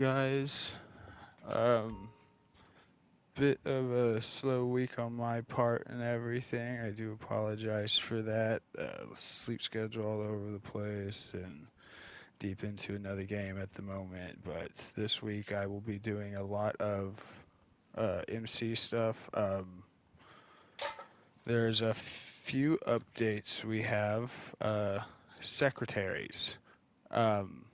Guys. Um, Bit of a slow week on my part and everything. I do apologize for that. Sleep schedule all over the place and deep into another game at the moment. But this week I will be doing a lot of MC stuff. There's a few updates we have. Secretaries. Um,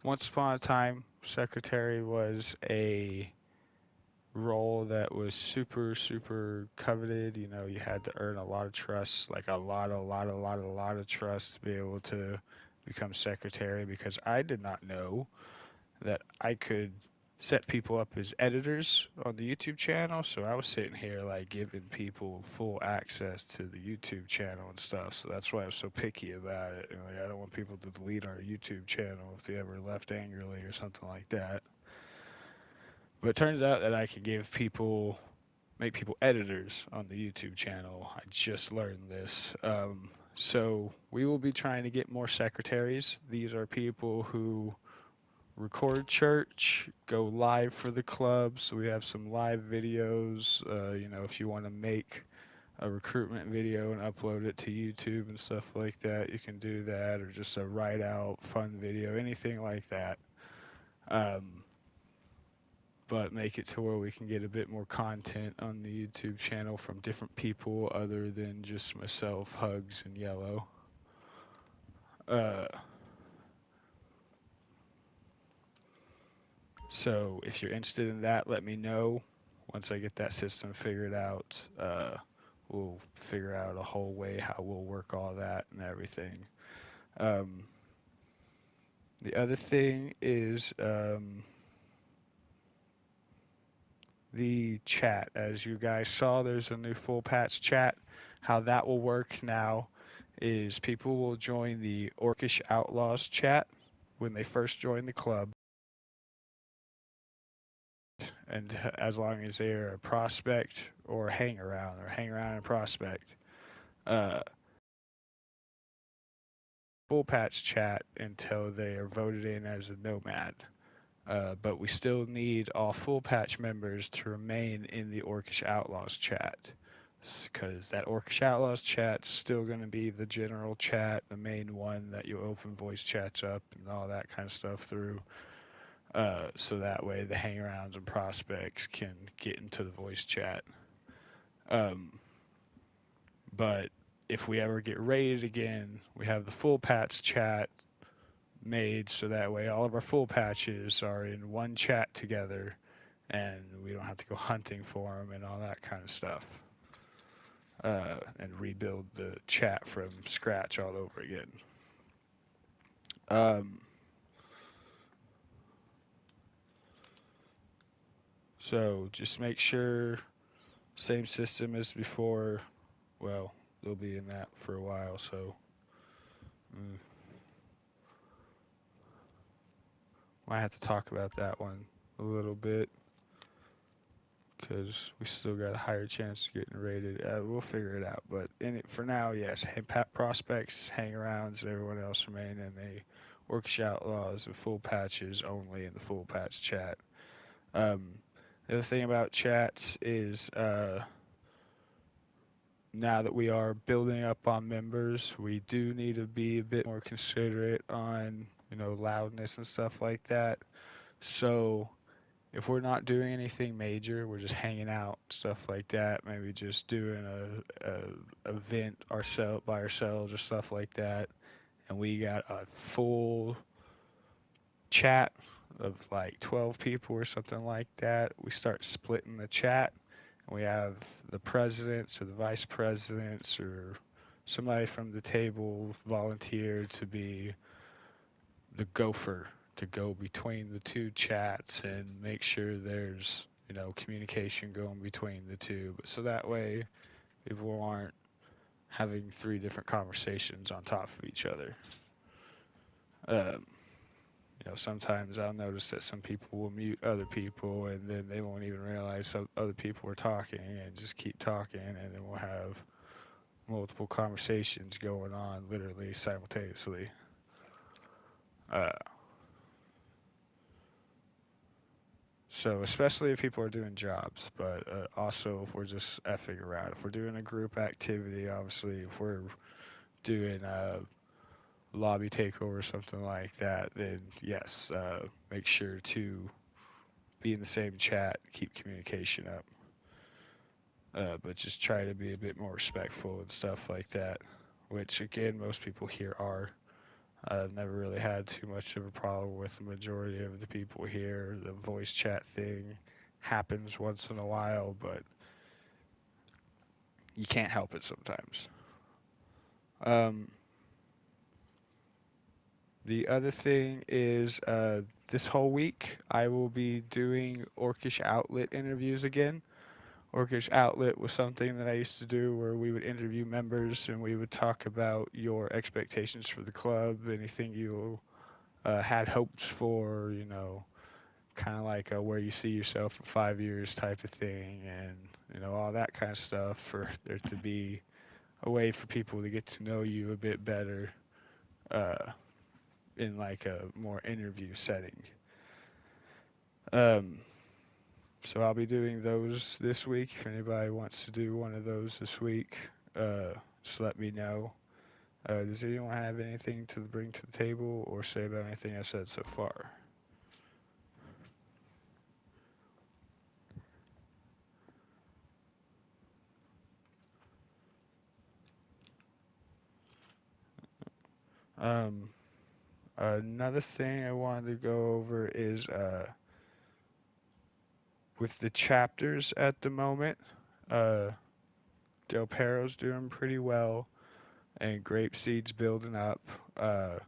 Once upon a time, secretary was a role that was super, super coveted. You know, you had to earn a lot of trust, like a lot of trust to be able to become secretary because I did not know that I could set people up as editors on the YouTube channel. So I was sitting here like giving people full access to the YouTube channel and stuff. So that's why I was so picky about it. And like, I don't want people to delete our YouTube channel if they ever left angrily or something like that. But it turns out that I could make people editors on the YouTube channel. I just learned this. So we will be trying to get more secretaries. These are people who record church, go live for the club. So we have some live videos. If you want to make a recruitment video and upload it to YouTube and stuff like that, you can do that, or just a write out fun video, anything like that. Um, but make it to where we can get a bit more content on the YouTube channel from different people other than just myself, Hugs, and Yellow. Uh, so if you're interested in that, let me know. Once I get that system figured out, we'll figure out a whole way how we'll work all that and everything. Um, the other thing is the chat. As you guys saw, there's a new full patch chat. How that will work now is people will join the Orcish Outlaws chat when they first join the club, and as long as they're a prospect or hang around and prospect, uh, full patch chat until they are voted in as a nomad. But we still need all full patch members to remain in the Orcish Outlaws chat. Because that Orcish Outlaws chat's still going to be the general chat, the main one that you open voice chats up and all that kind of stuff through. So that way the hangarounds and prospects can get into the voice chat. Um, but if we ever get raided again, we have the full patch chat made so that way all of our full patches are in one chat together and we don't have to go hunting for them and all that kind of stuff. And rebuild the chat from scratch all over again. Um, so just make sure same system as before. Well, they'll be in that for a while, so mm, might have to talk about that one a little bit because we still got a higher chance of getting rated. We'll figure it out, but in it for now, yes. Prospects, hang-arounds, everyone else remain in the Orcish Outlaws and full patches only in the full patch chat. Um, the other thing about chats is now that we are building up on members, we do need to be a bit more considerate on loudness and stuff like that. So if we're not doing anything major, we're just hanging out, stuff like that. Maybe just doing a event by ourselves or stuff like that, and we got a full chat of like 12 people or something like that. We start splitting the chat. We have the presidents or the vice presidents or somebody from the table volunteer to be the gopher to go between the two chats and make sure there's communication going between the two. But so that way people aren't having three different conversations on top of each other. Um, sometimes I'll notice that some people will mute other people and then they won't even realize some other people are talking and just keep talking, and then we'll have multiple conversations going on literally simultaneously. Uh, So especially if people are doing jobs, but also if we're just effing around. If we're doing a group activity, obviously, if we're doing a lobby takeover or something like that, then yes, make sure to be in the same chat, keep communication up. But just try to be a bit more respectful and stuff like that, which again, most people here are. I've never really had too much of a problem with the majority of the people here. The voice chat thing happens once in a while, but you can't help it sometimes. Um, the other thing is this whole week I will be doing Orcish Outlet interviews again. Orcish Outlet was something that I used to do where we would interview members and we would talk about your expectations for the club, anything you had hopes for, kind of like where you see yourself in 5 years type of thing, and all that kind of stuff, for there to be a way for people to get to know you a bit better uh, in like a more interview setting. Um, so I'll be doing those this week. If anybody wants to do one of those this week, just let me know. Does anyone have anything to bring to the table or say about anything I said so far? Um, Another thing I wanted to go over is with the chapters at the moment, uh, Del Perro's doing pretty well, and Grapeseed's building up. Uh,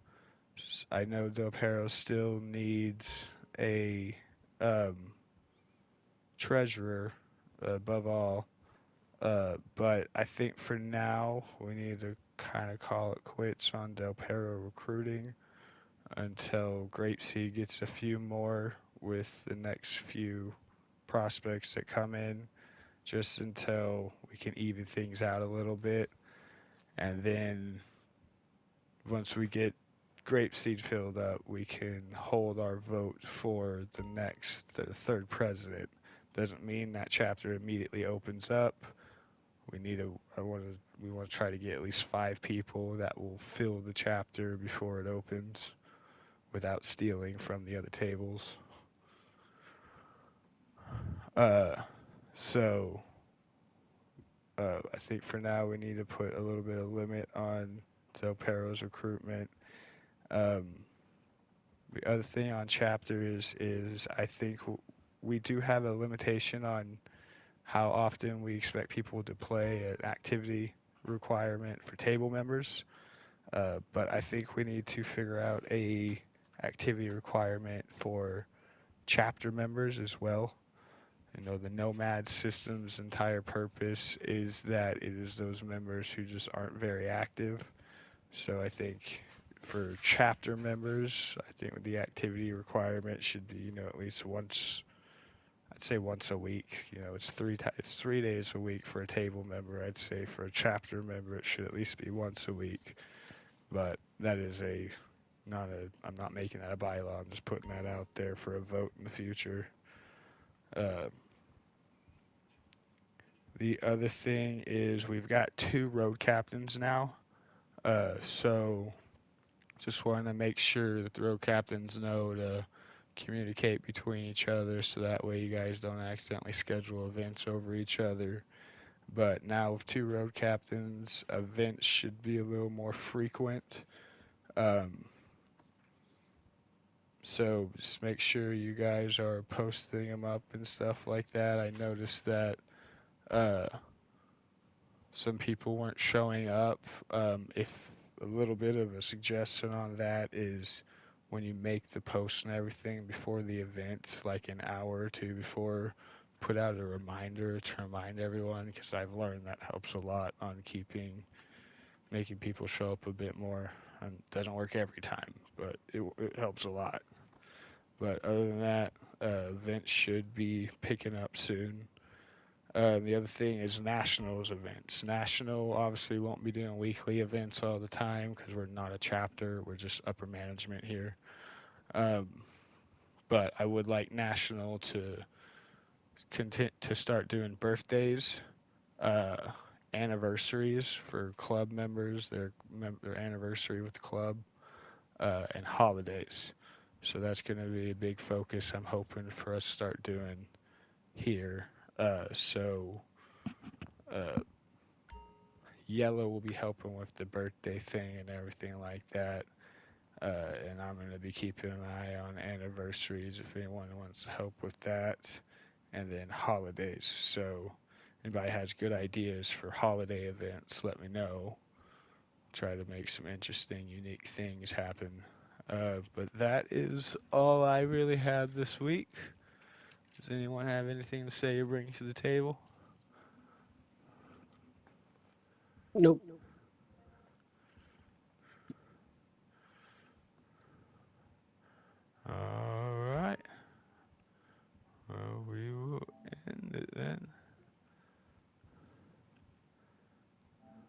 I know Del Perro still needs a um, treasurer above all, but I think for now we need to kind of call it quits on Del Perro recruiting until Grapeseed gets a few more with the next few prospects that come in, just until we can even things out a little bit. And then once we get Grapeseed filled up, we can hold our vote for the third president. Doesn't mean that chapter immediately opens up. We want to try to get at least 5 people that will fill the chapter before it opens without stealing from the other tables. Uh, so I think for now we need to put a little bit of limit on Del Perro's recruitment. Um, the other thing on chapter is I think we do have a limitation on how often we expect people to play, an activity requirement for table members. But I think we need to figure out a activity requirement for chapter members as well. The Nomad system's entire purpose is that it is those members who just aren't very active. So I think for chapter members, I think the activity requirement should be, at least once, I'd say once a week. It's it's 3 days a week for a table member. I'd say for a chapter member, it should at least be once a week. But that is I'm not making that a bylaw. I'm just putting that out there for a vote in the future. Uh, The other thing is we've got 2 road captains now. So just wanted to make sure that the road captains know to communicate between each other so that way you guys don't accidentally schedule events over each other. But now with 2 road captains, events should be a little more frequent. Um, so just make sure you guys are posting them up and stuff like that. I noticed that uh, some people weren't showing up. If a little bit of a suggestion on that is when you make the post and everything before the event, like an hour or two before, put out a reminder to remind everyone, because I've learned that helps a lot on making people show up a bit more. And it doesn't work every time, but it helps a lot. But other than that, events should be picking up soon. The other thing is Nationals events. National obviously won't be doing weekly events all the time because we're not a chapter. We're just upper management here. But I would like National to to start doing birthdays, uh, anniversaries for club members, their anniversary with the club, and holidays. So that's going to be a big focus. I'm hoping for us to start doing here. So Yellow will be helping with the birthday thing and everything like that. And I'm going to be keeping an eye on anniversaries if anyone wants to help with that. And then holidays. So, anybody has good ideas for holiday events, let me know. Try to make some interesting, unique things happen. But that is all I really had this week. Does anyone have anything to say or bring to the table? Nope. All right. Well, we will